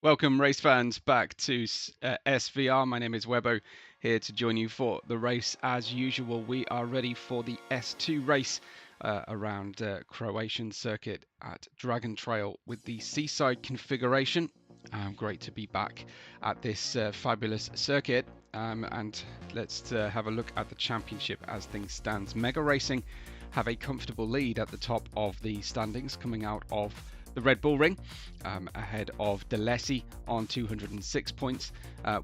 Welcome, race fans, back to SVR. My name is Webbo, here to join you for the race. As usual, we are ready for the S2 race around Croatian circuit at Dragon Trail with the Seaside configuration. Great to be back at this fabulous circuit. And let's have a look at the championship as things stand. Mega Racing have a comfortable lead at the top of the standings coming out of the Red Bull Ring, ahead of Leigh on 206 points,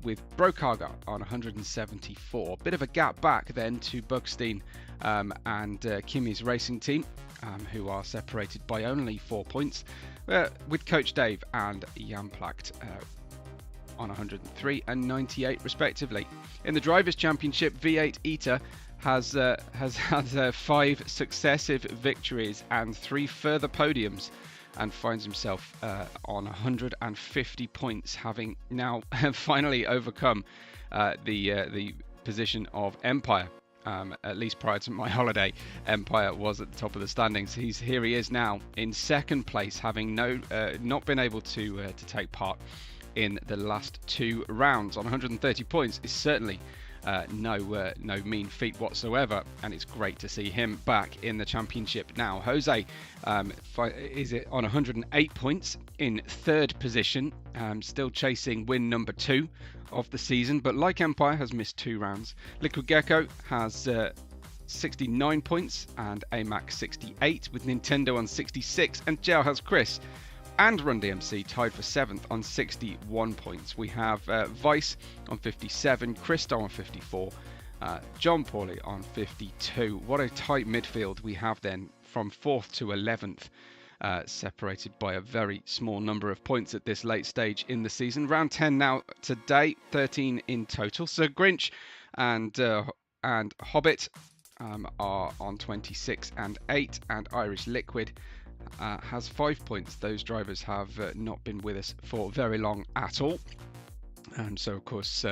with Brokaga on 174. Bit of a gap back then to Buckstein and Kimi's racing team, who are separated by only 4 points, with Coach Dave and Jan Placht on 103 and 98 respectively. In the Drivers' Championship, V8 Ita has had 5 successive victories and 3 further podiums, and finds himself on 150 points, having now finally overcome the position of Empire. At least prior to my holiday, Empire was at the top of the standings. Here he is now in second place, having not been able to take part in the last 2 rounds. On 130 points is certainly no mean feat whatsoever, and it's great to see him back in the championship now. Jose is on 108 points in third position, still chasing win number 2 of the season, but like Empire has missed 2 rounds. Liquid Gecko has 69 points and AMAC 68, with Nintendo on 66, and Jailhouse Chris and Run DMC tied for 7th on 61 points. We have Vice on 57, Christo on 54, John Pauly on 52. What a tight midfield we have then from 4th to 11th, separated by a very small number of points at this late stage in the season. Round 10 now today, 13 in total. So Grinch and Hobbit are on 26 and 8, and Irish Liquid has 5 points. Those drivers have not been with us for very long at all, and so of course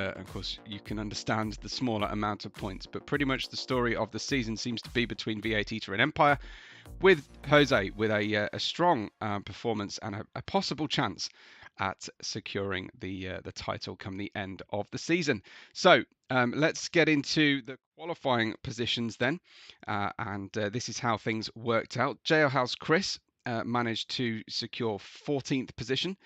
you can understand the smaller amount of points. But pretty much the story of the season seems to be between V8 Eater and Empire, with Jose with a strong performance and a possible chance at securing the title come the end of the season. So let's get into the qualifying positions then, and this is how things worked out. Jailhouse Chris managed to secure 14th position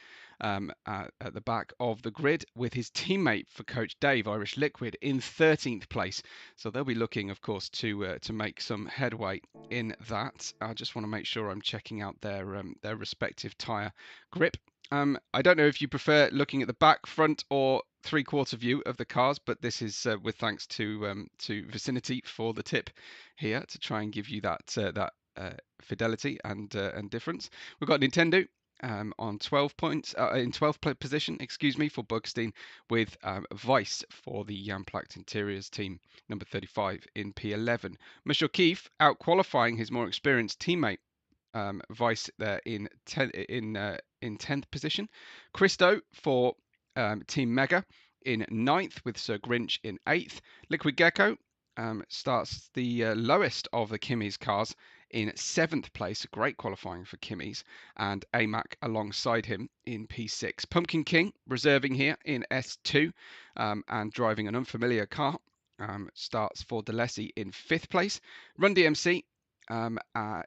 at the back of the grid, with his teammate for Coach Dave, Irish Liquid, in 13th place. So they'll be looking, of course, to make some headway in that. I just want to make sure I'm checking out their respective tyre grip. I don't know if you prefer looking at the back, front, or 3/4 view of the cars, but this is with thanks to Vicinity for the tip here to try and give you that fidelity and difference. We've got Nintendo on 12 points in 12th position, for Bugstein, with Vice for the Jan Placht Interiors team, number 35 in P11. Monsieur Keefe out qualifying his more experienced teammate Vice there in 10th position. Christo for Team Mega in 9th, with Sir Grinch in 8th. Liquid Gecko starts the lowest of the Kimmy's cars in 7th place, great qualifying for Kimmy's, and AMAC alongside him in P6. Pumpkin King reserving here in S2 and driving an unfamiliar car, starts for Leigh in 5th place. Run DMC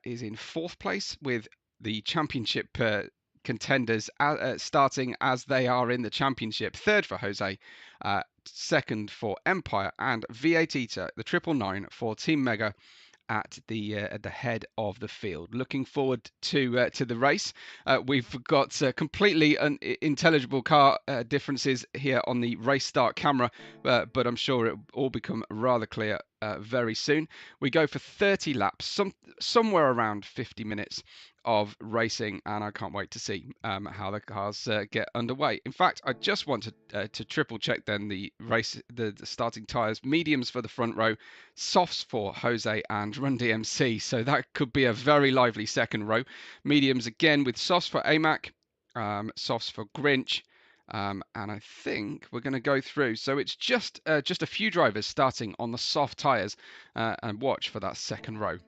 is in 4th place, with the championship contenders starting as they are in the championship. 3rd for Jose, 2nd for Empire, and V8 Eater, the 999 for Team Mega, at the head of the field. Looking forward to the race. We've got completely unintelligible car differences here on the race start camera, but I'm sure it will all become rather clear very soon. We go for 30 laps, somewhere around 50 minutes of racing, and I can't wait to see how the cars get underway. In fact, I just wanted to triple check then the starting tyres. Mediums for the front row, softs for Jose and Run DMC, so that could be a very lively second row. Mediums again with softs for AMAC, softs for Grinch, and I think we're going to go through. So it's just a few drivers starting on the soft tyres, and watch for that second row.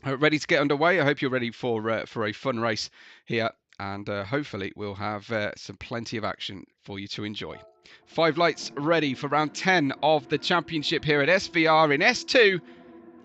Ready to get underway? I hope you're ready for a fun race here and hopefully we'll have some plenty of action for you to enjoy. 5 lights ready for round 10 of the championship here at SVR in S2.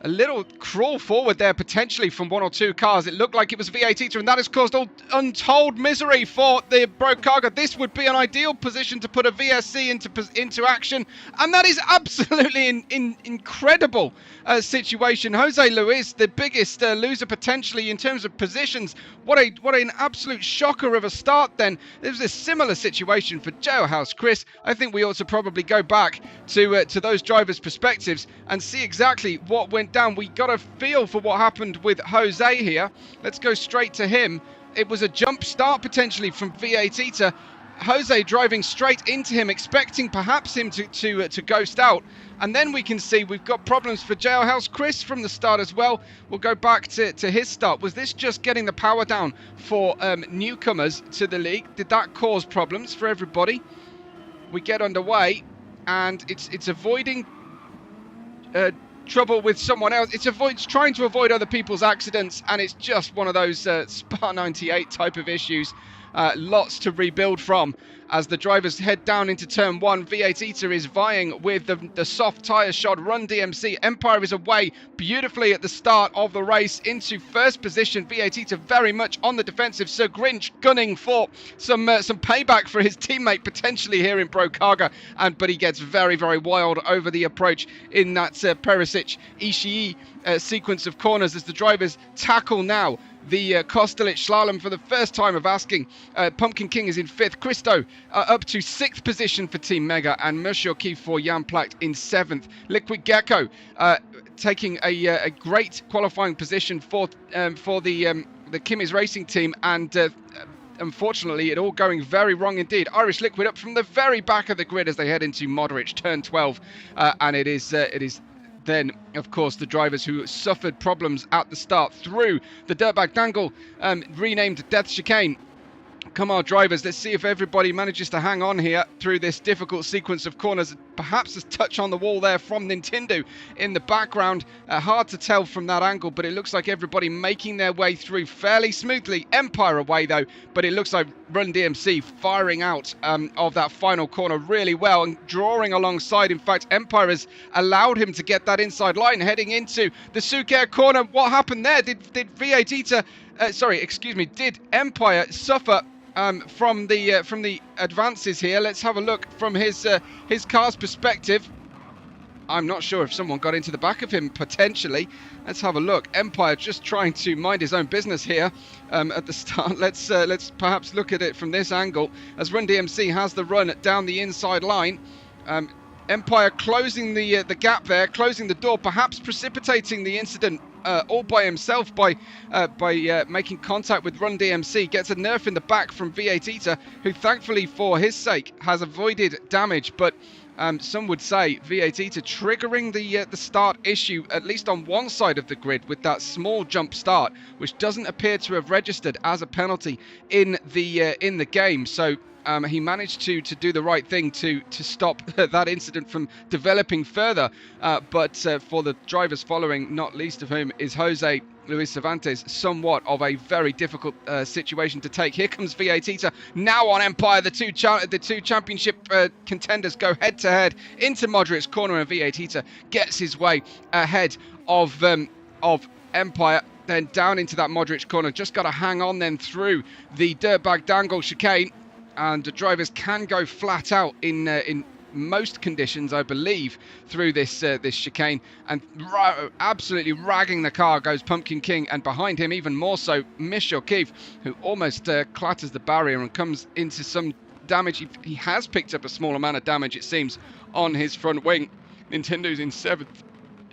A little crawl forward there potentially from 1 or 2 cars. It looked like it was V8 Eater, and that has caused all untold misery for the Brokaga. This would be an ideal position to put a VSC into action, and that is absolutely incredible situation. Jose Luis, the biggest loser potentially in terms of positions. What an absolute shocker of a start then. There's a similar situation for Jailhouse Chris. I think we ought to probably go back to those drivers' perspectives and see exactly what went down. We got a feel for what happened with Jose here. Let's go straight to him. It was a jump start potentially from V8 Eater. Jose driving straight into him, expecting perhaps him to ghost out. And then we can see we've got problems for Jailhouse Chris from the start as well. We'll go back to his start. Was this just getting the power down for newcomers to the league? Did that cause problems for everybody? We get underway, and it's avoiding trouble with someone else. It's trying to avoid other people's accidents, and it's just one of those Spa 98 type of issues. Lots to rebuild from as the drivers head down into turn 1. V8 Eater is vying with the soft tyre shod Run DMC. Empire is away beautifully at the start of the race into first position. V8 Eater very much on the defensive. Sir Grinch gunning for some payback for his teammate potentially here in Brokaga, but he gets very, very wild over the approach in that Perisic Ishii sequence of corners as the drivers tackle now the Kostelic slalom for the first time of asking. Pumpkin King is in 5th. Christo up to 6th position for Team Mega, and Mushioki for Jan Placht in 7th. Liquid Gecko taking a great qualifying position for the Kim's Racing team, and unfortunately it all going very wrong indeed. Irish Liquid up from the very back of the grid as they head into Moderich turn 12, and it is then, of course, the drivers who suffered problems at the start through the dirtbag dangle, renamed Death Chicane. Come on, drivers, let's see if everybody manages to hang on here through this difficult sequence of corners. Perhaps a touch on the wall there from Nintendo in the background. Hard to tell from that angle, but it looks like everybody making their way through fairly smoothly. Empire away, though, but it looks like Run DMC firing out of that final corner really well and drawing alongside. In fact, Empire has allowed him to get that inside line heading into the Suker corner. What happened there? Did V8 Eater, did Empire suffer from the advances here? Let's have a look from his car's perspective. I'm not sure if someone got into the back of him potentially. Let's have a look. Empire just trying to mind his own business here at the start. Let's perhaps look at it from this angle as Run DMC has the run down the inside line. Empire closing the gap there, closing the door, perhaps precipitating the incident all by himself by making contact with Run DMC. Gets a nerf in the back from V8 Eater, who thankfully for his sake has avoided damage, but some would say V8 Eater triggering the start issue, at least on one side of the grid, with that small jump start, which doesn't appear to have registered as a penalty in the game. So he managed to do the right thing to stop that incident from developing further. But for the drivers following, not least of whom is Jose Luis Cervantes, somewhat of a very difficult situation to take. Here comes V8 Eater now on Empire. The two championship contenders go head to head into Modric's corner, and V8 Eater gets his way ahead of Empire. Then down into that Modric corner. Just got to hang on then through the dirtbag dangle chicane. And the drivers can go flat out in most conditions, I believe, through this chicane. And absolutely ragging the car goes Pumpkin King, and behind him even more so Mushioki, who almost clatters the barrier and comes into some damage. He has picked up a small amount of damage, it seems, on his front wing. Nintendo's in 7th.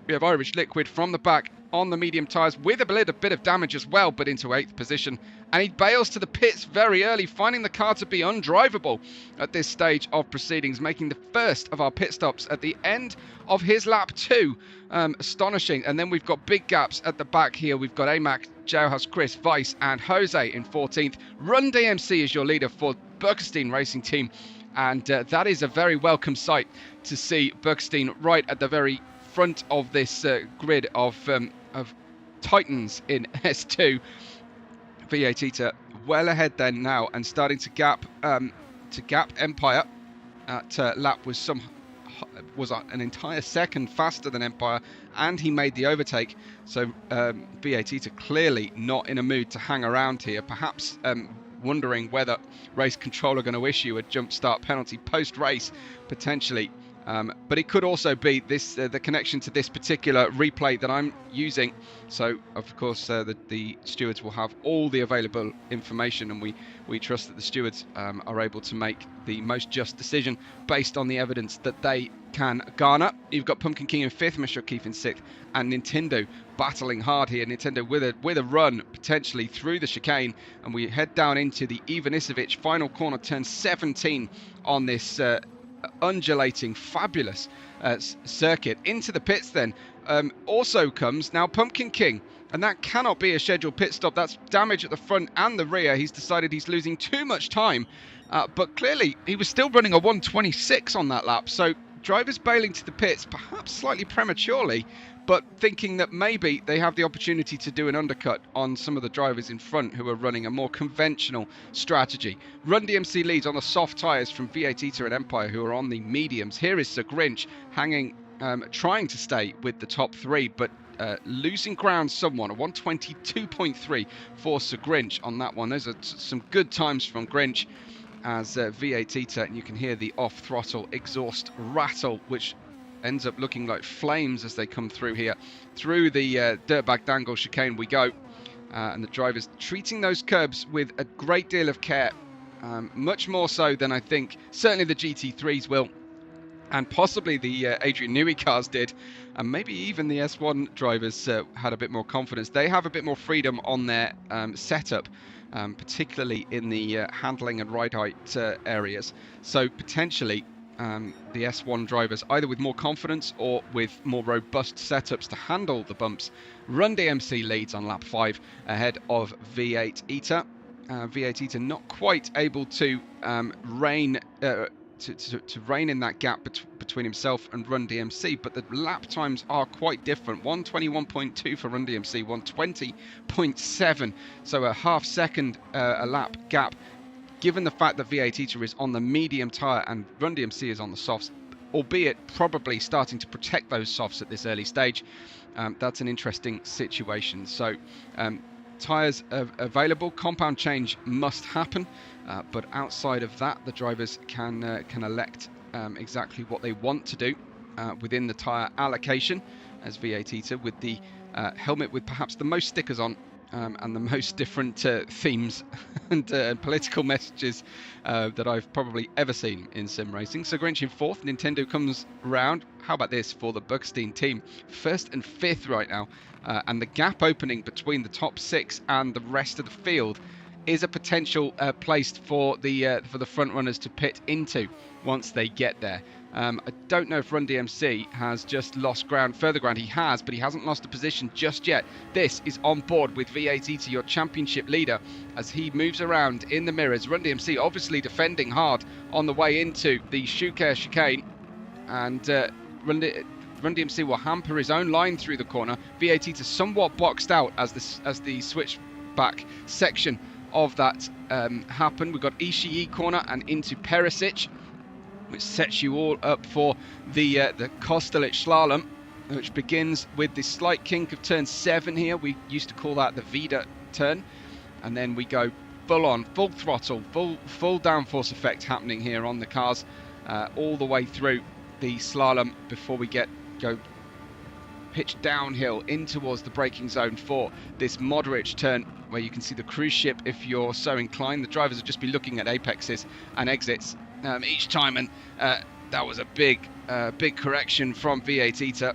We have Irish Liquid from the back on the medium tyres with a little bit of damage as well, but into 8th position. And he bails to the pits very early, finding the car to be undrivable at this stage of proceedings, making the first of our pit stops at the end of his lap 2. Astonishing. And then we've got big gaps at the back here. We've got Amac, Jailhouse Chris, Vice and Jose in 14th. Run DMC is your leader for Berkestein Racing Team. And that is a very welcome sight to see Berkestein right at the very front of this grid of Titans in S2. V8 Eater well ahead then now and starting to gap Empire at lap was an entire second faster than Empire, and he made the overtake. So V8 Eater clearly not in a mood to hang around here, perhaps wondering whether race control are going to issue a jump start penalty post race potentially. But it could also be this the connection to this particular replay that I'm using. So of course the stewards will have all the available information, and we trust that the stewards are able to make the most just decision based on the evidence that they can garner. You've got Pumpkin King in 5th, Mr. O'Keefe in 6th, and Nintendo battling hard here. Nintendo with a run potentially through the chicane, and we head down into the Ivanisevic final corner, turn 17 on this undulating, fabulous circuit. Into the pits then also comes now Pumpkin King, and that cannot be a scheduled pit stop. That's damage at the front and the rear. He's decided he's losing too much time, but clearly he was still running a 1:26 on that lap, so drivers bailing to the pits perhaps slightly prematurely, but thinking that maybe they have the opportunity to do an undercut on some of the drivers in front who are running a more conventional strategy. Run DMC leads on the soft tyres from V8 Eater and Empire, who are on the mediums. Here is Sir Grinch hanging, trying to stay with the top three, but losing ground somewhat. A 122.3 for Sir Grinch on that one. Those are some good times from Grinch as V8 Eater, and you can hear the off-throttle exhaust rattle, which ends up looking like flames as they come through here. Through the dirtbag dangle chicane we go, and the drivers treating those curbs with a great deal of care, much more so than I think certainly the GT3s will, and possibly the Adrian Newey cars did, and maybe even the S1 drivers had a bit more confidence. They have a bit more freedom on their setup, particularly in the handling and ride height areas. So potentially the S1 drivers, either with more confidence or with more robust setups to handle the bumps. Run DMC leads on lap 5 ahead of V8 Eater. V8 Eater not quite able to rein in that gap between himself and Run DMC, but the lap times are quite different. 121.2 for Run DMC, 120.7, so a half second a lap gap. Given the fact that V8 Eater is on the medium tyre and Run DMC is on the softs, albeit probably starting to protect those softs at this early stage, that's an interesting situation. So tyres available, compound change must happen, but outside of that, the drivers can elect exactly what they want to do within the tyre allocation, as V8 Eater with the helmet with perhaps the most stickers on, and the most different themes and political messages that I've probably ever seen in sim racing. So Grinch in 4th, Nintendo comes round. How about this for the Buckstein team? 1st and 5th right now, and the gap opening between the top 6 and the rest of the field is a potential place for the front runners to pit into once they get there. I don't know if Run DMC has just lost further ground. He has, but he hasn't lost a position just yet. This is on board with V8 Eater, your championship leader, as he moves around in the mirrors. Run DMC obviously defending hard on the way into the Schuker chicane, and Run DMC will hamper his own line through the corner. V8 Eater somewhat boxed out as the switchback section of that happened. We've got Ishii corner and into Perisic, which sets you all up for the Kostelic slalom, which begins with the slight kink of turn 7 here. We used to call that the Vida turn, and then we go full on, full throttle, full downforce effect happening here on the cars all the way through the slalom before we go pitch downhill in towards the braking zone for this moderate turn, where you can see the cruise ship if you're so inclined. The drivers will just be looking at apexes and exits each time, and that was a big correction from V8 Eater,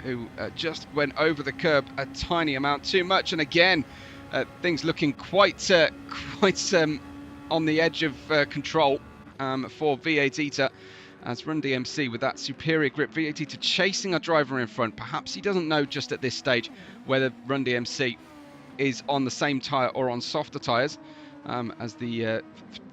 who just went over the curb a tiny amount too much, and again things looking quite on the edge of control for V8 Eater, as Run DMC with that superior grip. V8 Eater chasing a driver in front. Perhaps he doesn't know just at this stage whether Run DMC is on the same tyre or on softer tyres, as the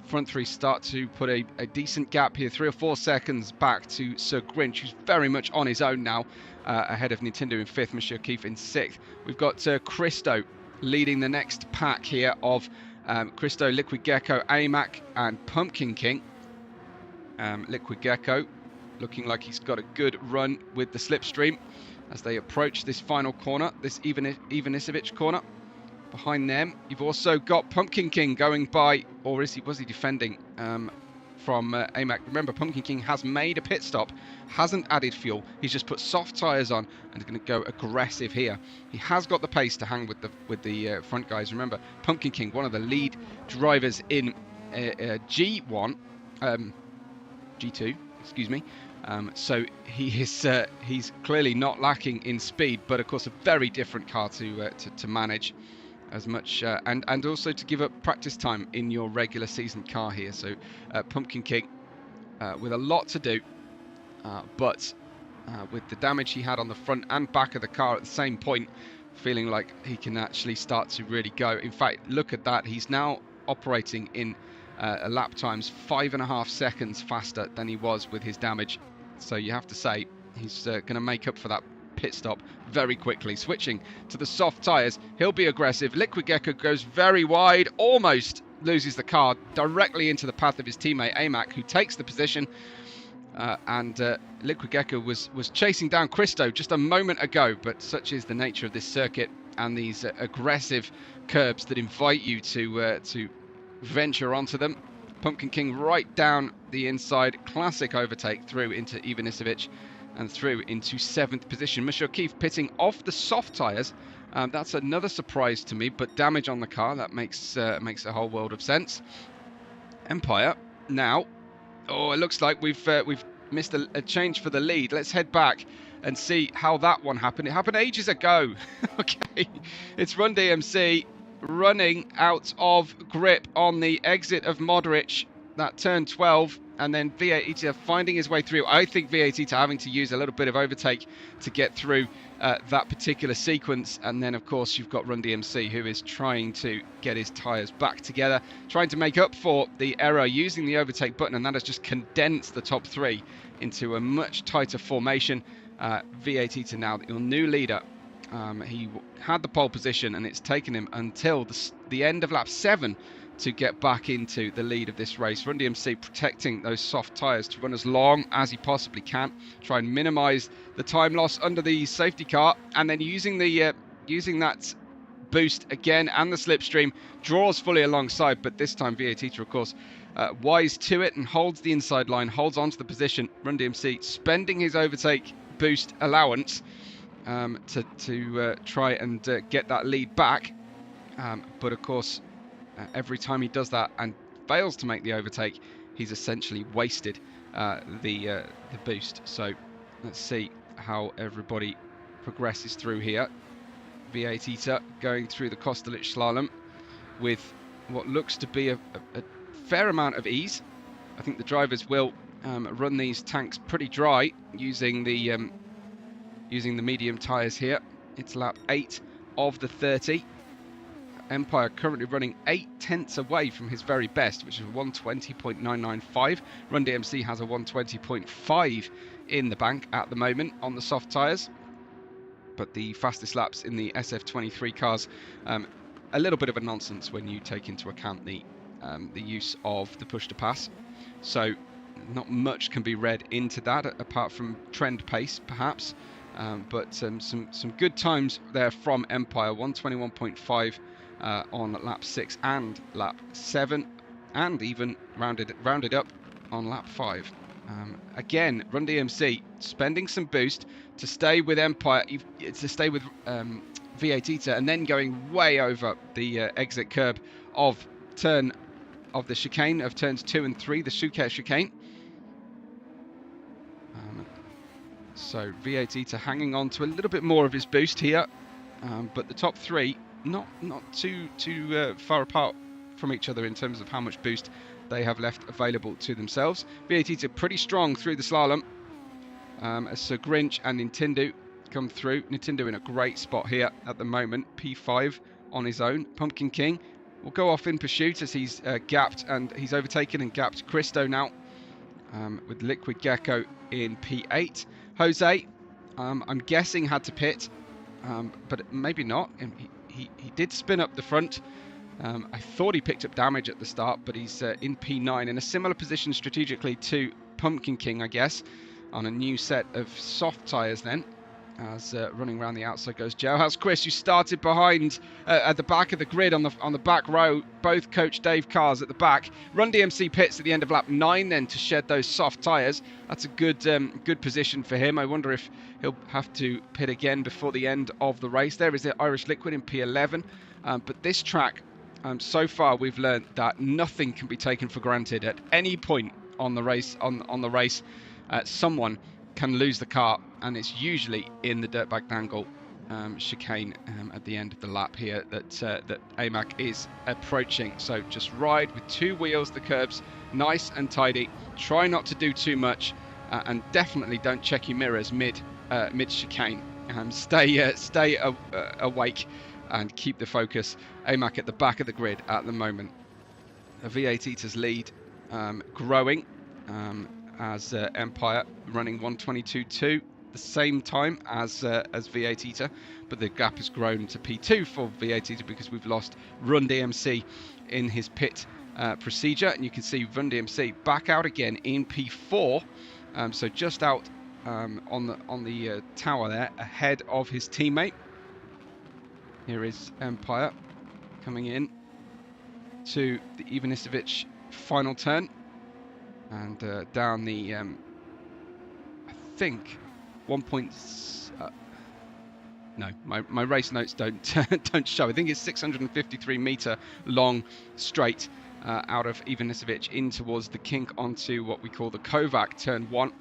front three start to put a decent gap here, 3 or 4 seconds back to Sir Grinch, who's very much on his own now, ahead of Nintendo in 5th, Monsieur Keefe in 6th. We've got Christo leading the next pack here of Christo, Liquid Gecko, AMAC and Pumpkin King. Liquid Gecko looking like he's got a good run with the slipstream as they approach this final corner, this Ivanisevic corner. Behind them, you've also got Pumpkin King going by, or was he defending from AMAC? Remember, Pumpkin King has made a pit stop, hasn't added fuel. He's just put soft tyres on and is going to go aggressive here. He has got the pace to hang with the front guys. Remember, Pumpkin King, one of the lead drivers in G1, G2, excuse me. So he's clearly not lacking in speed, but of course a very different car to manage as much and also to give up practice time in your regular season car here. So Pumpkin King with a lot to do, but with the damage he had on the front and back of the car at the same point, feeling like he can actually start to really go. In fact, look at that, he's now operating in lap times 5.5 seconds faster than he was with his damage. So you have to say he's going to make up for that pit stop very quickly. Switching to the soft tyres, he'll be aggressive. Liquid Gecko goes very wide, almost loses the car directly into the path of his teammate AMAC, who takes the position. And Liquid Gecko was chasing down Christo just a moment ago, but such is the nature of this circuit and these aggressive curbs that invite you to venture onto them. Pumpkin King right down the inside, classic overtake through into Ivanisevic and through into 7th position. Keith pitting off the soft tyres. That's another surprise to me, but damage on the car, that makes a whole world of sense. Empire now. Oh, it looks like we've missed a change for the lead. Let's head back and see how that one happened. It happened ages ago. Okay, it's Run DMC running out of grip on the exit of Modric, that turn 12, and then V8 finding his way through. I think V8 having to use a little bit of overtake to get through that particular sequence. And then of course you've got Run DMC, who is trying to get his tyres back together, trying to make up for the error using the overtake button, and that has just condensed the top 3 into a much tighter formation. V8 now your new leader. He had the pole position, and it's taken him until the end of lap 7 to get back into the lead of this race. Run DMC protecting those soft tyres to run as long as he possibly can, try and minimise the time loss under the safety car, and then using that boost again and the slipstream, draws fully alongside, but this time V8 of course wise to it and holds the inside line, holds onto the position. Run DMC spending his overtake boost allowance to try and get that lead back, but of course every time he does that and fails to make the overtake, he's essentially wasted the boost. So let's see how everybody progresses through here. V8 going through the Kostelic slalom with what looks to be a fair amount of ease. I think the drivers will run these tanks pretty dry using the medium tyres here. It's lap 8 of the 30. Empire currently running 0.8 away from his very best, which is 120.995. Run DMC has a 120.5 in the bank at the moment on the soft tyres, but the fastest laps in the SF23 cars, a little bit of a nonsense when you take into account the use of the push to pass. So not much can be read into that apart from trend pace perhaps, but some good times there from Empire. 121.5 on lap 6 and lap 7, and even rounded up on lap 5. Again, Run DMC spending some boost to stay with Empire, to stay with V8 and then going way over the exit curb of the chicane of turns 2 and 3, the Suket chicane. So V8 hanging on to a little bit more of his boost here, but the top 3 not too far apart from each other in terms of how much boost they have left available to themselves. V8 pretty strong through the slalom as Sir Grinch and Nintendo come through. Nintendo in a great spot here at the moment, P5 on his own. Pumpkin King will go off in pursuit as he's gapped, and he's overtaken and gapped Christo now, with Liquid Gecko in P8. Jose, I'm guessing had to pit, but maybe not. he did spin up the front. I thought he picked up damage at the start, but he's in P9 in a similar position strategically to Pumpkin King, I guess, on a new set of soft tyres then. As running around the outside goes Jailhouse Chris, who started behind at the back of the grid on the back row. Both Coach Dave cars at the back. Run DMC pits at the end of lap 9 then to shed those soft tyres. That's a good position for him. I wonder if he'll have to pit again before the end of the race. There is the Irish Liquid in P11. But this track, so far we've learned that nothing can be taken for granted at any point on the race. On the race, someone can lose the car, and it's usually in the dirtbag dangle chicane at the end of the lap here that AMAC is approaching. So just ride with 2 wheels, the curbs nice and tidy. Try not to do too much, and definitely don't check your mirrors mid chicane. Stay awake and keep the focus. AMAC at the back of the grid at the moment. A V8 Eater's lead growing. As Empire running 1:22.2, the same time as V8 Eater, but the gap has grown to P2 for V8 Eater because we've lost Run DMC in his pit procedure, and you can see Run DMC back out again in P4, so just out on the tower there, ahead of his teammate. Here is Empire coming in to the Ivanisevic final turn. And down the, I think, no, my race notes don't show. I think it's 653 meter long straight out of Ivanisevic in towards the kink onto what we call the Kovac turn 1,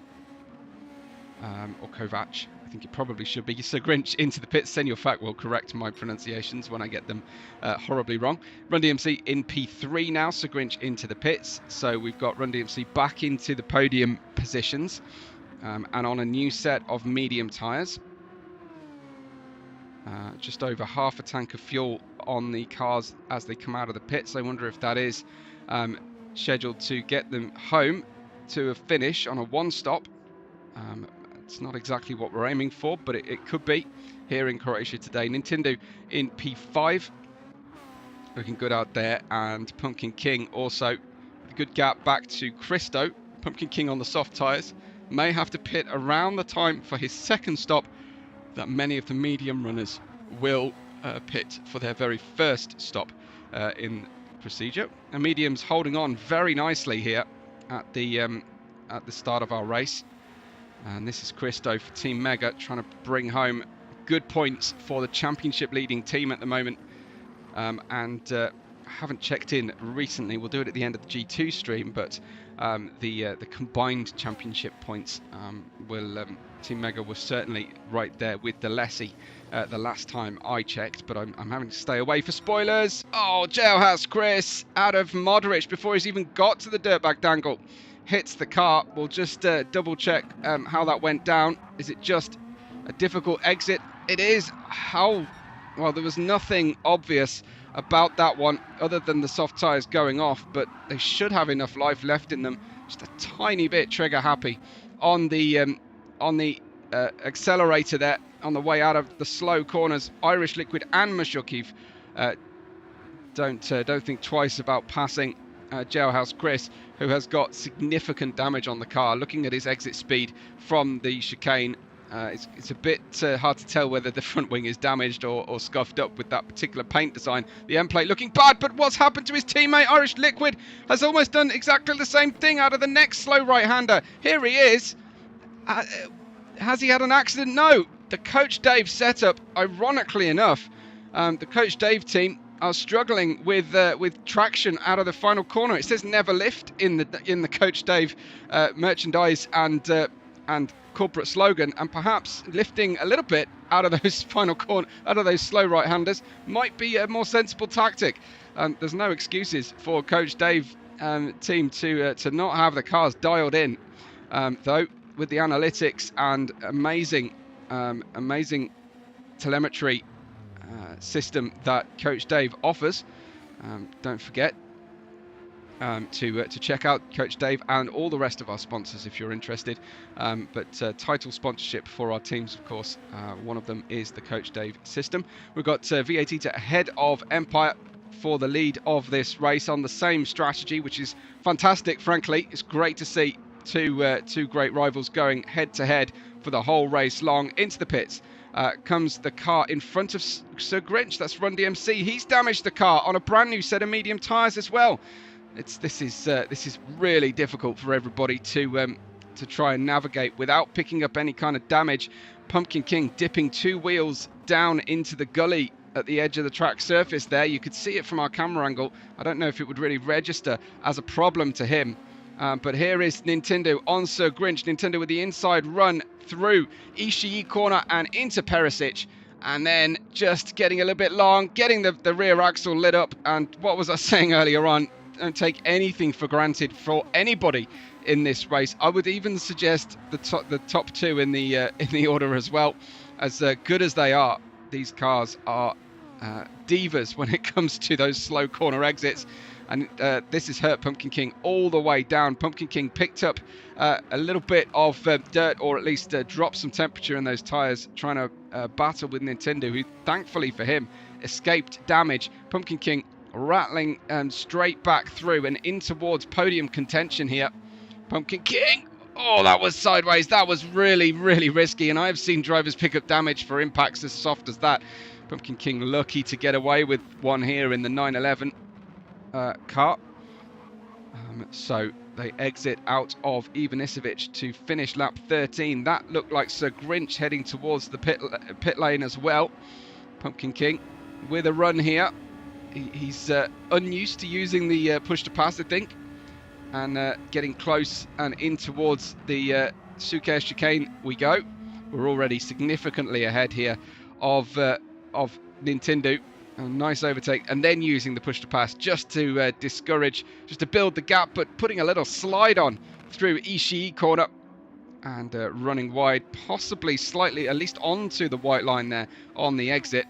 or Kovac. I think it probably should be. Sir Grinch into the pits. Senior Fact will correct my pronunciations when I get them horribly wrong. Run DMC in P3 now. Sir Grinch into the pits. So we've got Run DMC back into the podium positions and on a new set of medium tyres. Just over half a tank of fuel on the cars as they come out of the pits. I wonder if that is scheduled to get them home to a finish on a 1-stop. It's not exactly what we're aiming for, but it could be here in Croatia today. Nintendo in P5, looking good out there, and Pumpkin King also with a good gap back to Christo. Pumpkin King on the soft tyres may have to pit around the time for his second stop that many of the medium runners will pit for their very first stop in procedure. And mediums holding on very nicely here at the start of our race. And this is Christo for Team Mega, trying to bring home good points for the championship leading team at the moment. I haven't checked in recently. We'll do it at the end of the G2 stream, but the combined championship points Team Mega was certainly right there with the Lessie the last time I checked, but I'm having to stay away for spoilers. Oh, Jailhouse Chris out of Moderich before he's even got to the dirtbag dangle. Hits the car. We'll just double check how that went down. Is it just a difficult exit? It is. How? Well, there was nothing obvious about that one other than the soft tyres going off, but they should have enough life left in them. Just a tiny bit trigger happy on the accelerator there on the way out of the slow corners. Irish Liquid and Simucube don't think twice about passing Jailhouse Chris, who has got significant damage on the car. Looking at his exit speed from the chicane, it's a bit hard to tell whether the front wing is damaged or scuffed up with that particular paint design. The end plate looking bad, but what's happened to his teammate? Irish Liquid has almost done exactly the same thing out of the next slow right-hander. Here he is. Has he had an accident? No. The Coach Dave setup, ironically enough, the Coach Dave team are struggling with traction out of the final corner. It says never lift in the Coach Dave merchandise and corporate slogan, and perhaps lifting a little bit out of those final corner, out of those slow right-handers, might be a more sensible tactic. There's no excuses for Coach Dave team to not have the cars dialed in, though, with the analytics and amazing telemetry system that Coach Dave offers. Don't forget, to check out Coach Dave and all the rest of our sponsors if you're interested. But title sponsorship for our teams, of course, one of them is the Coach Dave system. We've got VAT ahead of Empire for the lead of this race on the same strategy, which is fantastic. Frankly, it's great to see two great rivals going head to head for the whole race long. Into the pits comes the car in front of Sir Grinch. That's Run DMC. He's damaged the car on a brand new set of medium tyres as well. This is really difficult for everybody to try and navigate without picking up any kind of damage. Pumpkin King dipping 2 wheels down into the gully at the edge of the track surface there. You could see it from our camera angle. I don't know if it would really register as a problem to him. But here is Nintendo on Sir Grinch. Nintendo with the inside run through Ishii corner and into Perisic. And then just getting a little bit long, getting the rear axle lit up. And what was I saying earlier on? Don't take anything for granted for anybody in this race. I would even suggest the top 2 in the order as well. As good as they are, these cars are divas when it comes to those slow corner exits. And this has hurt Pumpkin King all the way down. Pumpkin King picked up a little bit of dirt, or at least dropped some temperature in those tyres, trying to battle with Nintendo, who thankfully for him escaped damage. Pumpkin King rattling straight back through and in towards podium contention here. Pumpkin King, oh, that was sideways. That was really, really risky, and I have seen drivers pick up damage for impacts as soft as that. Pumpkin King lucky to get away with one here in the 911 car. So they exit out of Ivanisevic to finish lap 13. That looked like Sir Grinch heading towards the pit lane as well. Pumpkin King with a run here. He's unused to using the push to pass, I think, and getting close and in towards the Suker chicane we go. We're already significantly ahead here of Nintendo. A nice overtake, and then using the push to pass just to discourage, just to build the gap, but putting a little slide on through Ishii corner and running wide, possibly slightly, at least onto the white line there on the exit.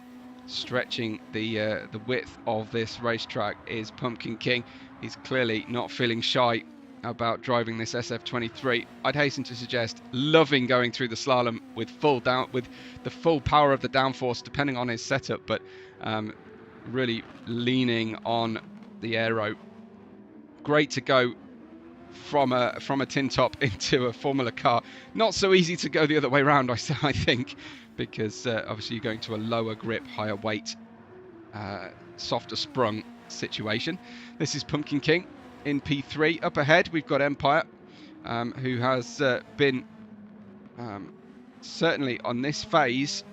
Stretching the width of this racetrack is Pumpkin King. He's clearly not feeling shy about driving this SF23. I'd hasten to suggest loving going through the slalom with the full power of the downforce, depending on his setup, but really leaning on the aero. Great to go from a tin top into a Formula car. Not so easy to go the other way around, I think, because obviously you're going to a lower grip, higher weight, softer sprung situation. This is Pumpkin King in P3. Up ahead we've got Empire, who has been certainly on this phase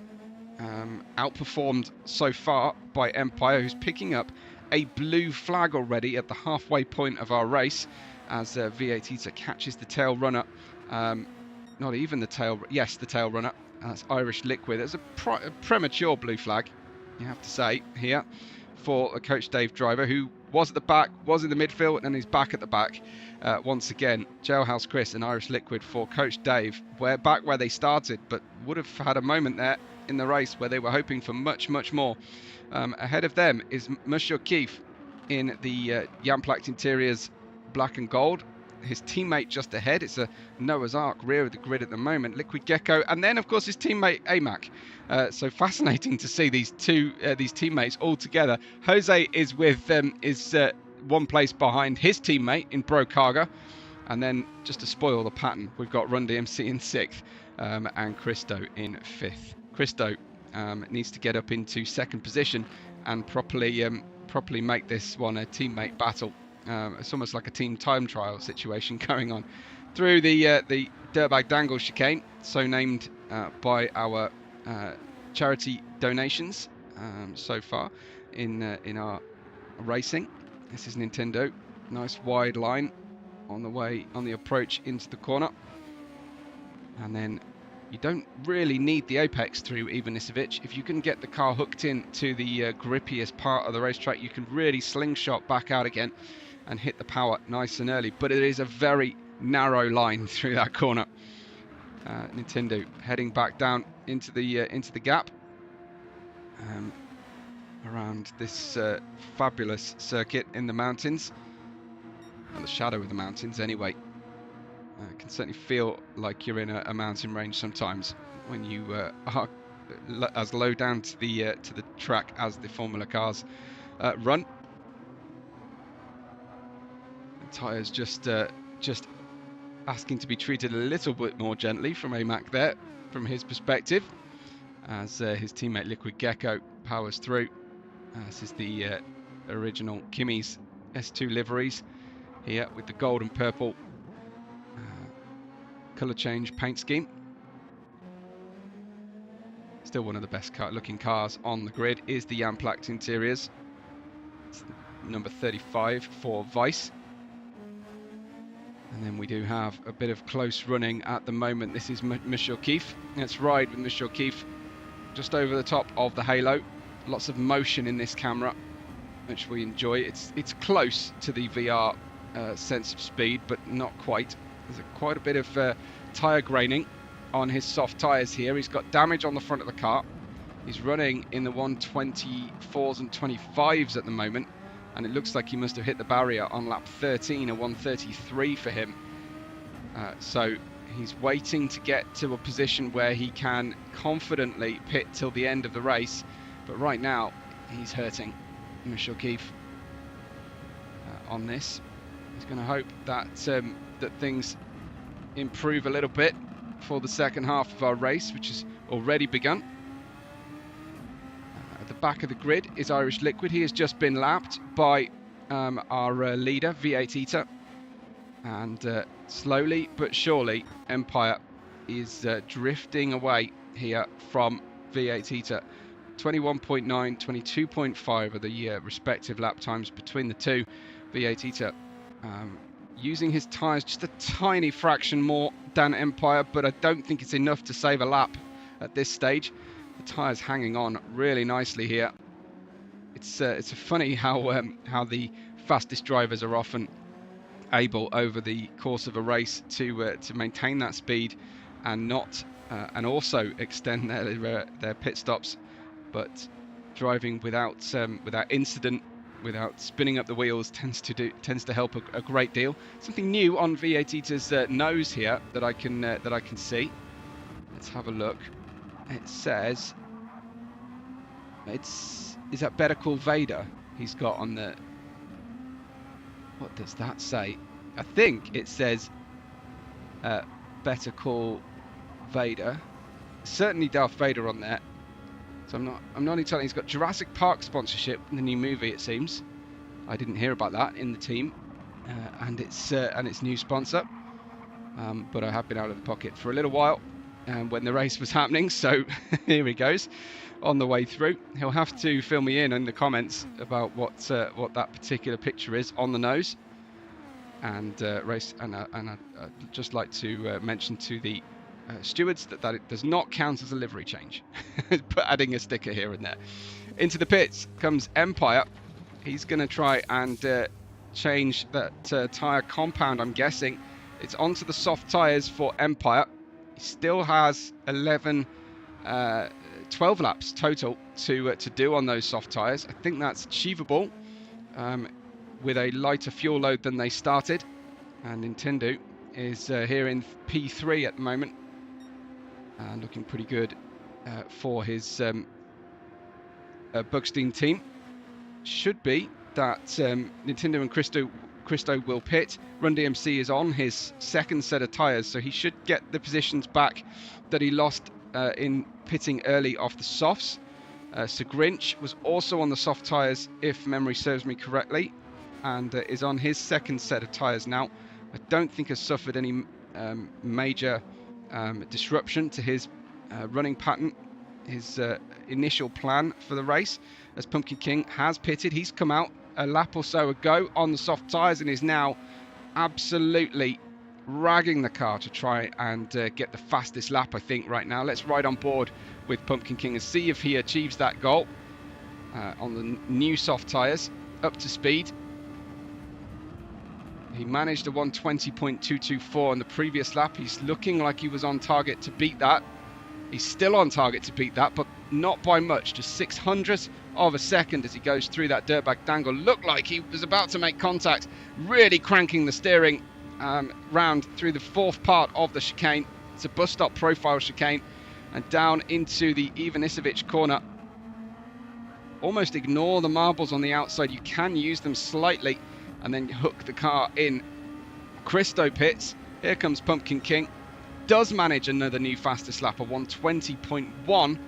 outperformed so far by Empire, who's picking up a blue flag already at the halfway point of our race as VAT catches the tail runner. Not even the tail, yes, the tail runner. That's Irish Liquid. It's a premature blue flag, you have to say, here for a Coach Dave driver who was at the back, was in the midfield, and is back at the back once again. Jailhouse Chris and Irish Liquid for Coach Dave. We're back where they started, but would have had a moment there in the race where they were hoping for much, much more. Ahead of them is Monsieur Keefe in the Jan Placht Interiors black and gold. His teammate just ahead. It's a Noah's Ark rear of the grid at the moment. Liquid Gecko, and then of course his teammate Amac. So fascinating to see these teammates all together. Jose is with one place behind his teammate in Bro Carga, and then just to spoil the pattern, we've got Run DMC in 6th and Christo in 5th. Christo needs to get up into 2nd position and properly make this one a teammate battle. It's almost like a team time trial situation going on through the Dirtbag Dangle chicane, so named by our charity donations so far in our racing. This is Nintendo. Nice wide line on the approach into the corner, and then you don't really need the apex through Ivanisevic. If you can get the car hooked in to the grippiest part of the racetrack, you can really slingshot back out again and hit the power nice and early, but it is a very narrow line through that corner. Nintendo heading back down into the gap around this fabulous circuit in the mountains. and the shadow of the mountains anyway. It can certainly feel like you're in a mountain range sometimes when you are as low down to the track as the Formula cars run. The tyres just asking to be treated a little bit more gently from AMAC there, from his perspective, as his teammate Liquid Gecko powers through. This is the original Kimi's S2 liveries here with the gold and purple colour change paint scheme. Still one of the best looking cars on the grid is the Jann interiors. It's number 35 for Vice. And then we do have a bit of close running at the moment. This is Simucube. Let's ride with Simucube just over the top of the halo. Lots of motion in this camera, which we enjoy. It's close to the VR sense of speed, but not quite. There's quite a bit of tyre graining on his soft tyres here. He's got damage on the front of the car. He's running in the 124s and 25s at the moment, and it looks like he must have hit the barrier on lap 13, a 133 for him. So he's waiting to get to a position where he can confidently pit till the end of the race, but right now he's hurting Simucube on this. He's going to hope that that things improve a little bit for the second half of our race, which has already begun. At the back of the grid is Irish Liquid. He has just been lapped by our leader, V8 Eater, and slowly but surely Empire is drifting away here from V8 Eater. 21.9, 22.5 are the respective lap times between the two. V8 Eater using his tyres just a tiny fraction more than Empire, but I don't think it's enough to save a lap at this stage. The tyres hanging on really nicely here. It's funny how the fastest drivers are often able over the course of a race to maintain that speed and not and also extend their pit stops, but driving without incident, without spinning up the wheels, tends to help a great deal. Something new on V8 Eater's nose here that I can see. Let's have a look. It says is that Better Call Vader he's got on the. What does that say? I think it says Better Call Vader. Certainly Darth Vader on there. So I'm not entirely. He's got Jurassic Park sponsorship in the new movie, it seems. I didn't hear about that in the team, and its new sponsor. But I have been out of the pocket for a little while when the race was happening. So here he goes on the way through. He'll have to fill me in the comments about what that particular picture is on the nose. And race. And I'd just like to mention to the stewards that it does not count as a livery change, but adding a sticker here and there. Into the pits comes Empire. He's going to try and change that tyre compound, I'm guessing. It's onto the soft tyres for Empire. He still has 12 laps total to do on those soft tyres. I think that's achievable with a lighter fuel load than they started. And Nintendo is here in P3 at the moment. And looking pretty good for his Buckstein team. Should be that Nintendo and Christo will pit. Run DMC is on his second set of tyres, so he should get the positions back that he lost in pitting early off the softs. Sir Grinch was also on the soft tyres, if memory serves me correctly, and is on his second set of tyres now. I don't think has suffered any major disruption to his running pattern, his initial plan for the race, as Pumpkin King has pitted. He's come out a lap or so ago on the soft tyres and is now absolutely ragging the car to try and get the fastest lap, I think, right now. Let's ride on board with Pumpkin King and see if he achieves that goal on the new soft tyres, up to speed. He managed a 120.224 on the previous lap. He's looking like he was on target to beat that. He's still on target to beat that, but not by much, just 600th of a second as he goes through that dirtbag dangle. Looked like he was about to make contact, really cranking the steering round through the fourth part of the chicane. It's a bus stop profile chicane, and down into the Ivanisevic corner. Almost ignore the marbles on the outside. You can use them slightly and then hook the car in. Christo pits. Here comes Pumpkin King. Does manage another new fastest lap, a 120.1,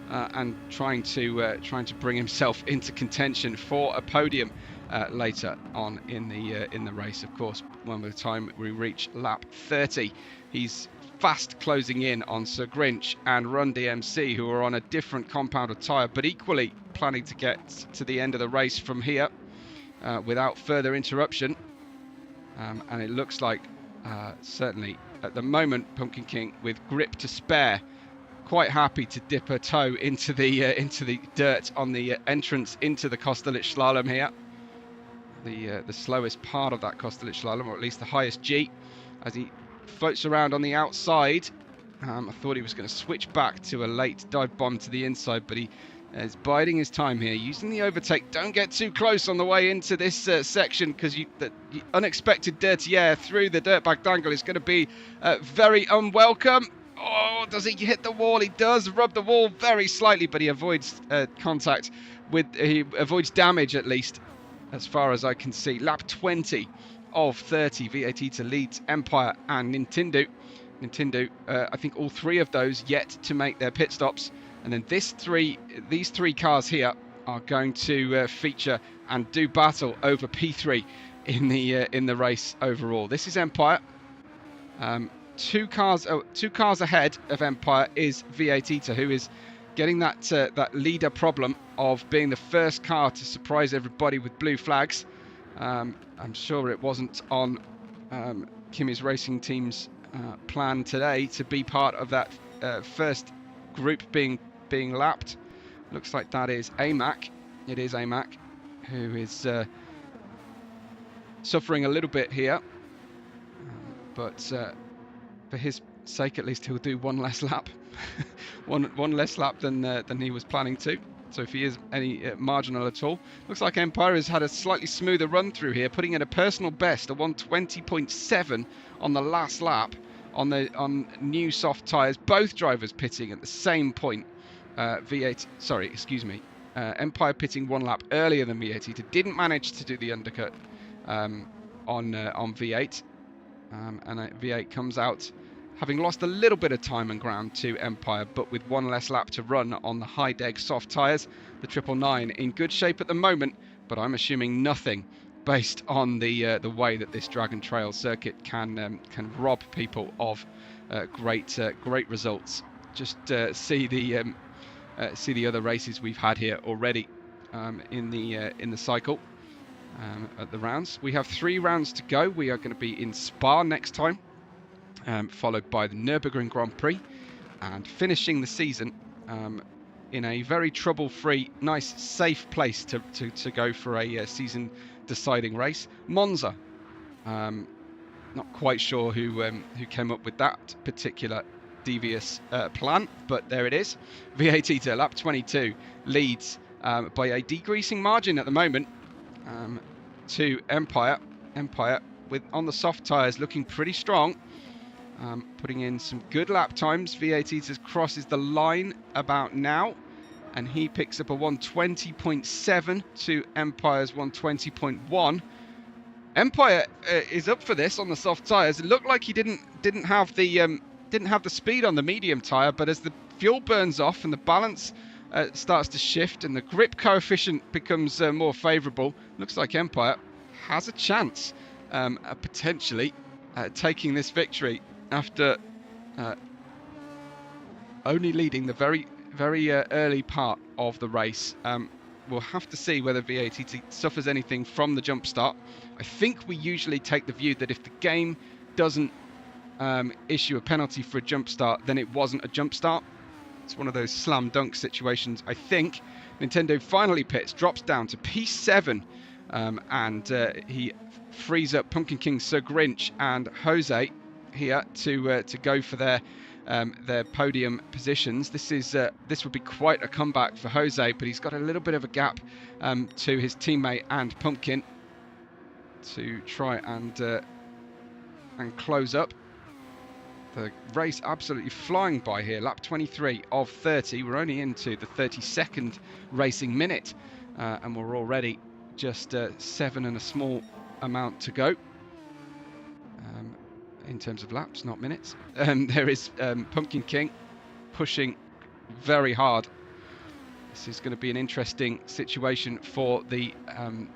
and trying to bring himself into contention for a podium later on in the race. Of course, by the time we reach lap 30, he's fast closing in on Sir Grinch and Run DMC, who are on a different compound of tyre, but equally planning to get to the end of the race from here without further interruption. And it looks like certainly at the moment, Pumpkin King, with grip to spare, quite happy to dip her toe into the dirt on the entrance into the Kostelich slalom here. The slowest part of that Kostelich slalom, or at least the highest G, as he floats around on the outside. I thought he was going to switch back to a late dive bomb to the inside, but he is biding his time here, using the overtake. Don't get too close on the way into this section, because the unexpected dirty air through the dirtbag dangle is going to be very unwelcome. Oh, does he hit the wall? He does rub the wall very slightly, but he avoids contact he avoids damage, at least as far as I can see. Lap 20 of 30, VAT to leads Empire and Nintendo. I think all three of those yet to make their pit stops, and then these three cars here are going to feature and do battle over P3 in the race overall. This is Empire. Two cars ahead of Empire is VAT, who is getting that leader problem of being the first car to surprise everybody with blue flags. I'm sure it wasn't on Kimi's racing team's plan today to be part of that first group being lapped. Looks like that is AMAC. It is AMAC who is suffering a little bit here, but for his sake, at least he'll do one less lap, one less lap than he was planning to. So if he is any marginal at all, looks like Empire has had a slightly smoother run through here, putting in a personal best, a 120.7 on the last lap on new soft tyres. Both drivers pitting at the same point. Empire pitting one lap earlier than V8. Didn't manage to do the undercut on V8, and V8 comes out having lost a little bit of time and ground to Empire, but with one less lap to run on the high deg soft tyres. The 999 in good shape at the moment, but I'm assuming nothing based on the way that this Dragon Trail circuit can rob people of great results. Just see the other races we've had here already in the cycle at the rounds. We have 3 rounds to go. We are going to be in Spa next time, followed by the Nürburgring Grand Prix, and finishing the season in a very trouble-free, nice, safe place to go for a season-deciding race. Monza. Not quite sure who came up with that particular devious plan, but there it is. VAT to lap 22 leads by a decreasing margin at the moment to Empire. Empire with on the soft tyres looking pretty strong, putting in some good lap times. VAT crosses the line about now, and he picks up a 120.7 to Empire's 120.1. Empire is up for this on the soft tyres. It looked like he didn't have the speed on the medium tyre, but as the fuel burns off and the balance starts to shift and the grip coefficient becomes more favourable, looks like Empire has a chance at potentially taking this victory after only leading the very early part of the race. We'll have to see whether VAT suffers anything from the jump start. I think we usually take the view that if the game doesn't issue a penalty for a jump start, then it wasn't a jump start. It's one of those slam dunk situations, I think. Nintendo finally pits, drops down to P7, and he frees up Pumpkin King, Sir Grinch and Jose here to go for their their podium positions. This would be quite a comeback for Jose, but he's got a little bit of a gap to his teammate and Pumpkin to try and close up. The race absolutely flying by here. Lap 23 of 30. We're only into the 32nd racing minute, and we're already just 7 and a small amount to go. In terms of laps, not minutes. There is Pumpkin King pushing very hard. This is going to be an interesting situation for the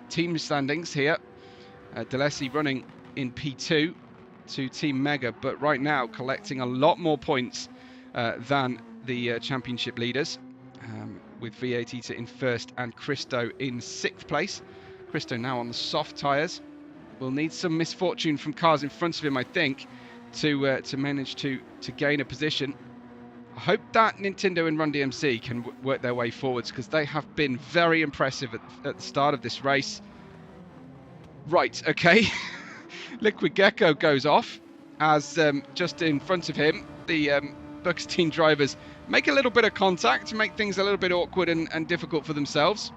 team standings here. Delesi running in P2 to Team Mega, but right now collecting a lot more points than the championship leaders, with V8 in first and Christo in 6th place. Christo now on the soft tyres. Will need some misfortune from cars in front of him, I think, to manage to gain a position. I hope that Nintendo and Run DMC can work their way forwards, because they have been very impressive at the start of this race. Right, okay. Liquid Gecko goes off as just in front of him the Buckstein drivers make a little bit of contact to make things a little bit awkward and difficult for themselves,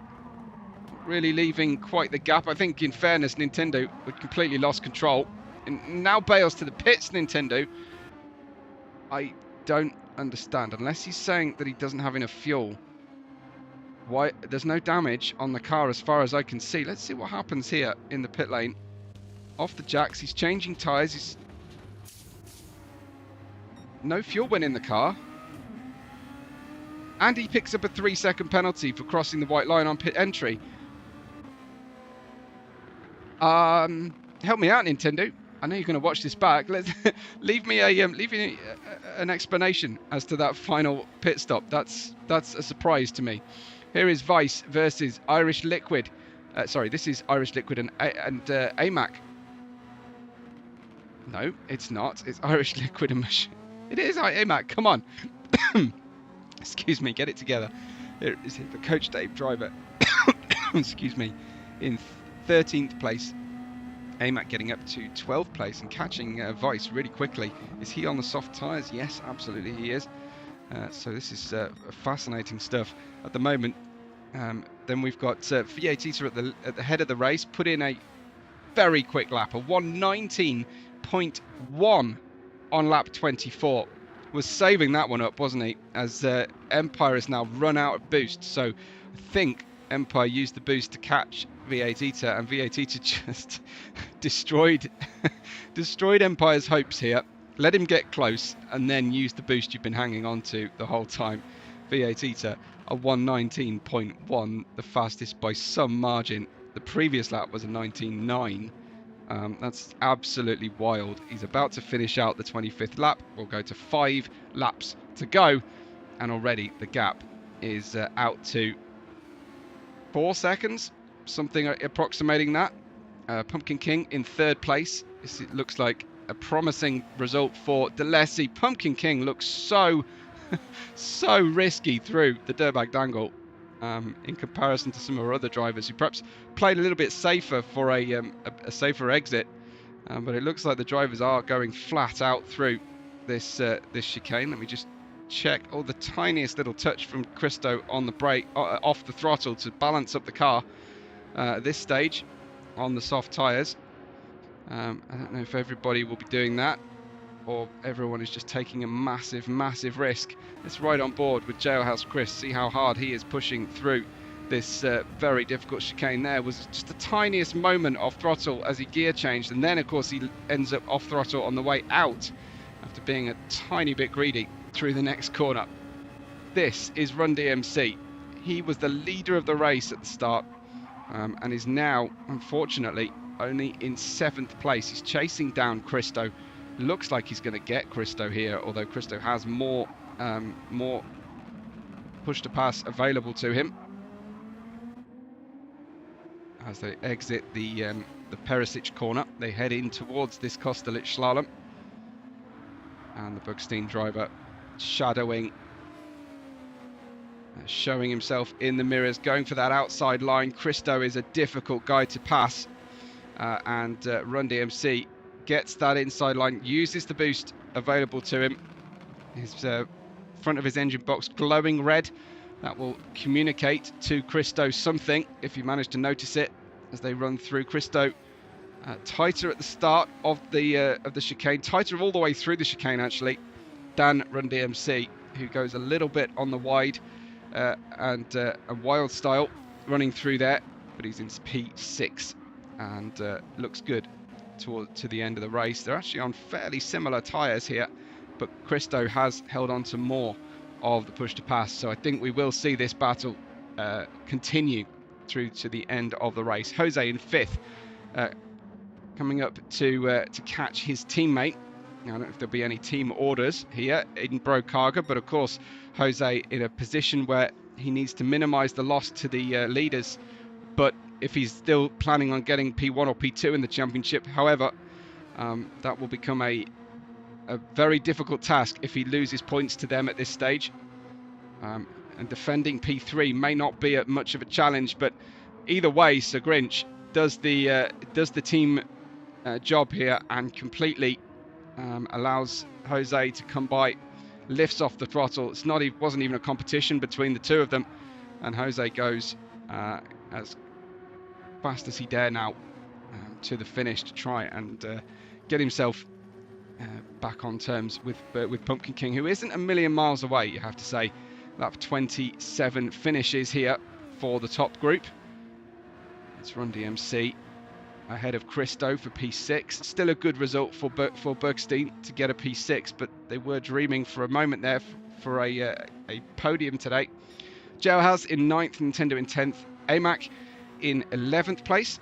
really leaving quite the gap. I think in fairness Nintendo had completely lost control and now bails to the pits. Nintendo, I don't understand, unless he's saying that he doesn't have enough fuel. Why there's no damage on the car as far as I can see. Let's see what happens here in the pit lane. Off the jacks, he's changing tyres. He's no fuel went in the car, and he picks up a 3-second penalty for crossing the white line on pit entry. Help me out, Nintendo. I know you're going to watch this back. Let's leave me an explanation as to that final pit stop. That's a surprise to me. Here is Vice versus Irish Liquid. Sorry, this is Irish Liquid and AMAC. No, it's not. It's Irish Liquid and Machine. It is AMAC. Come on. Excuse me. Get it together. Here is the Coach Dave driver. Excuse me. In 13th place. AMAC getting up to 12th place and catching Vice really quickly. Is he on the soft tyres? Yes, absolutely he is. So this is fascinating stuff at the moment. Then we've got V8 at the head of the race. Put in a very quick lap, a 1:19.1 on lap 24. Was saving that one up, wasn't he? As Empire has now run out of boost. So I think Empire used the boost to catch V8 and V8 just destroyed Empire's hopes here. Let him get close and then use the boost you've been hanging on to the whole time. V8 a 1:19.1, the fastest by some margin. The previous lap was a 19.9. That's absolutely wild. He's about to finish out the 25th lap. We'll go to 5 laps to go, and already the gap is out to 4 seconds, something approximating that. Pumpkin King in 3rd place. This looks like a promising result for Delesi. Pumpkin King looks so risky through the dirtbag dangle in comparison to some of our other drivers who perhaps played a little bit safer for a safer exit, but it looks like the drivers are going flat out through this chicane. Let me just check. Oh, the tiniest little touch from Christo on the brake, off the throttle to balance up the car at this stage on the soft tyres. I don't know if everybody will be doing that or everyone is just taking a massive risk. Let's ride on board with Jailhouse Chris, see how hard he is pushing through this very difficult chicane. There was just the tiniest moment off throttle as he gear changed, and then of course he ends up off throttle on the way out after being a tiny bit greedy through the next corner. This is Run DMC. He was the leader of the race at the start, and is now unfortunately only in 7th place. He's chasing down Christo. Looks like he's going to get Christo here, although Christo has more push to pass available to him as they exit the Perisic corner. They head in towards this Kostelic slalom, and the Buckstein driver shadowing, showing himself in the mirrors, going for that outside line. Christo is a difficult guy to pass, and Run DMC gets that inside line, uses the boost available to him, His front of his engine box glowing red. That will communicate to Christo something if you manage to notice it as they run through. Christo tighter at the start of the chicane, tighter all the way through the chicane actually, than Run DMC, who goes a little bit on the wide and a wild style running through there, but he's in P6 and looks good to the end of the race. They're actually on fairly similar tyres here, but Christo has held on to more of the push to pass, so I think we will see this battle continue through to the end of the race. Jose in 5th, coming up to catch his teammate. I don't know if there'll be any team orders here in Brokaga, but of course Jose in a position where he needs to minimise the loss to the leaders, but if he's still planning on getting P1 or P2 in the championship, however, that will become a very difficult task if he loses points to them at this stage. And defending P3 may not be much of a challenge, but either way, Sir Grinch does the team job here and completely allows Jose to come by, lifts off the throttle. Wasn't even a competition between the two of them, and Jose goes as fast as he dare now to the finish to try and get himself back on terms with Pumpkin King, who isn't a million miles away, you have to say. Lap 27 finishes here for the top group. It's Run DMC ahead of Christo for P6. Still a good result for Bergstein to get a P6, but they were dreaming for a moment there for a podium today. Gelhaus in 9th, Nintendo in 10th, AMAC in 11th place,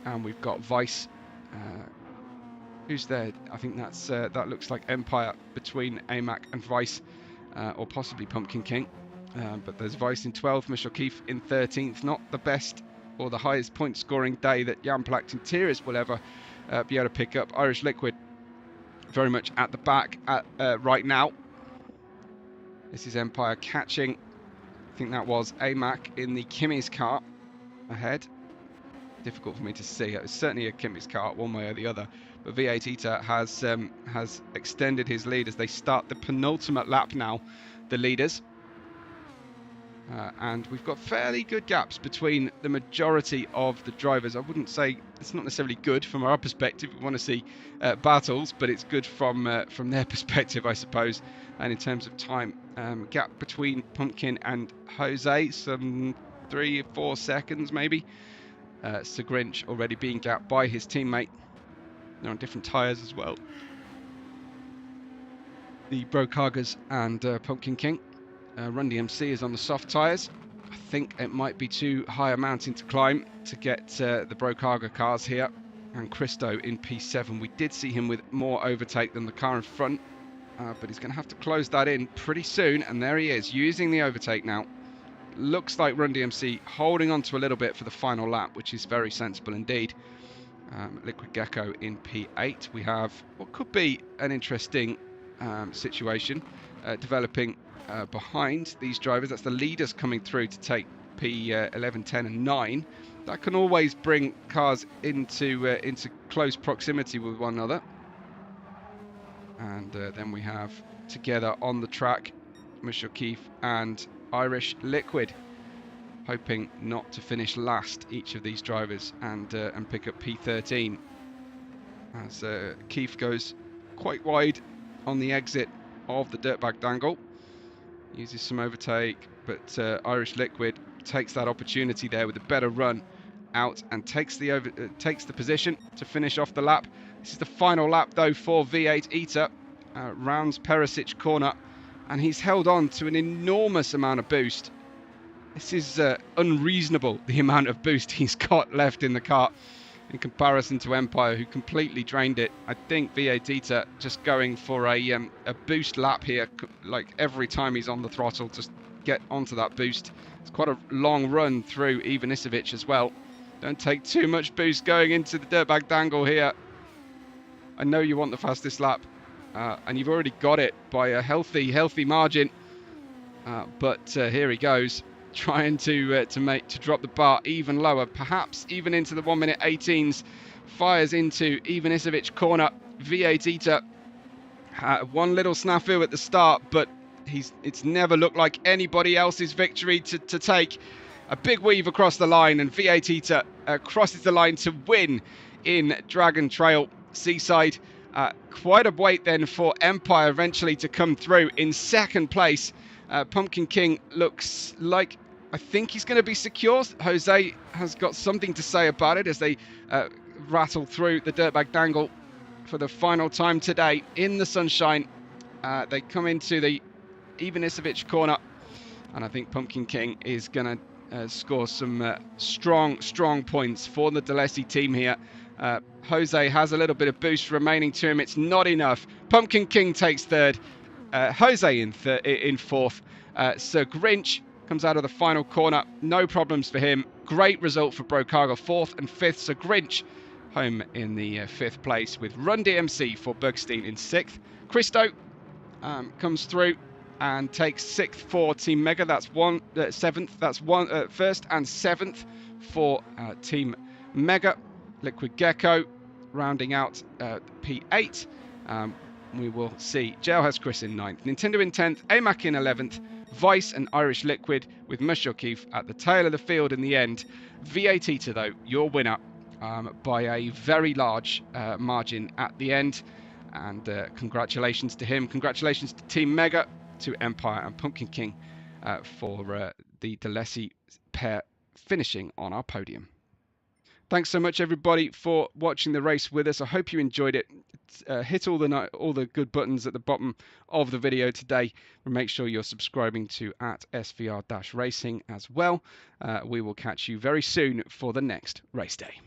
and we've got Vice. Who's there? I think that looks like Empire between AMAC and Vice, or possibly Pumpkin King. But there's Vice in 12th, Michel Keefe in 13th. Not the best or the highest point scoring day that Jan Placht Interiors will ever be able to pick up. Irish Liquid very much at the back right now. This is Empire catching, I think that was AMAC in the Kimmy's car ahead. Difficult for me to see. It was certainly a Kimmy's car one way or the other. But V8 Ita has extended his lead as they start the penultimate lap now, the leaders. And we've got fairly good gaps between the majority of the drivers. I wouldn't say it's not necessarily good from our perspective. We want to see battles, but it's good from their perspective, I suppose. And in terms of time, gap between Pumpkin and Jose, some 3 or 4 seconds maybe. Sir Grinch already being gapped by his teammate. They're on different tyres as well. The Brokagas and Pumpkin King. Run DMC is on the soft tyres. I think it might be too high a mountain to climb to get the Brokaga cars here. And Christo in P7. We did see him with more overtake than the car in front, but he's going to have to close that in pretty soon. And there he is, using the overtake now. Looks like Run DMC holding on to a little bit for the final lap, which is very sensible indeed. Liquid Gecko in P8. We have what could be an interesting situation developing behind these drivers. That's the leaders coming through to take P11, 10 and 9. That can always bring cars into close proximity with one another. And then we have together on the track Michel Keefe and Irish Liquid, hoping not to finish last, each of these drivers, and pick up P13 as Keefe goes quite wide on the exit of the dirtbag dangle, uses some overtake, but Irish Liquid takes that opportunity there with a better run out and takes the position to finish off the lap. This is the final lap though for V8 Ita, rounds Perisic corner, and he's held on to an enormous amount of boost. This is unreasonable, the amount of boost he's got left in the car in comparison to Empire, who completely drained it. I think V8 Ita just going for a boost lap here, like every time he's on the throttle, just get onto that boost. It's quite a long run through Ivanisevic as well. Don't take too much boost going into the dirtbag dangle here. I know you want the fastest lap, and you've already got it by a healthy margin. But here he goes, trying to drop the bar even lower, perhaps even into the 1 minute 18s. Fires into Ivanisevic corner. V8 Ita One little snafu at the start, but it's never looked like anybody else's victory to take. A big weave across the line, and V8 crosses the line to win in Dragon Trail Seaside. Quite a wait then for Empire eventually to come through in second place. Pumpkin King looks like, I think he's going to be secure. Jose has got something to say about it as they rattle through the dirtbag dangle for the final time today in the sunshine. They come into the Ivanisevic corner, and I think Pumpkin King is going to score some strong points for the Delesi team here. Jose has a little bit of boost remaining to him. It's not enough. Pumpkin King takes third. Jose in fourth. Sir Grinch comes out of the final corner. No problems for him. Great result for Brokaga. Fourth and fifth. Sir Grinch home in the fifth place, with Run DMC for Bergstein in sixth. Christo comes through and takes sixth for Team Mega. That's seventh. That's first and seventh for Team Mega. Liquid Gecko rounding out P8. We will see Jailhouse Chris in 9th, Nintendo in 10th, AMAC in 11th, Vice and Irish Liquid with Mush O'Keefe at the tail of the field in the end. V8 though, your winner by a very large margin at the end. And congratulations to him. Congratulations to Team Mega, to Empire and Pumpkin King for the Delesi pair finishing on our podium. Thanks so much, everybody, for watching the race with us. I hope you enjoyed it. Hit all the good buttons at the bottom of the video today. And make sure you're subscribing to @SVR-Racing as well. We will catch you very soon for the next race day.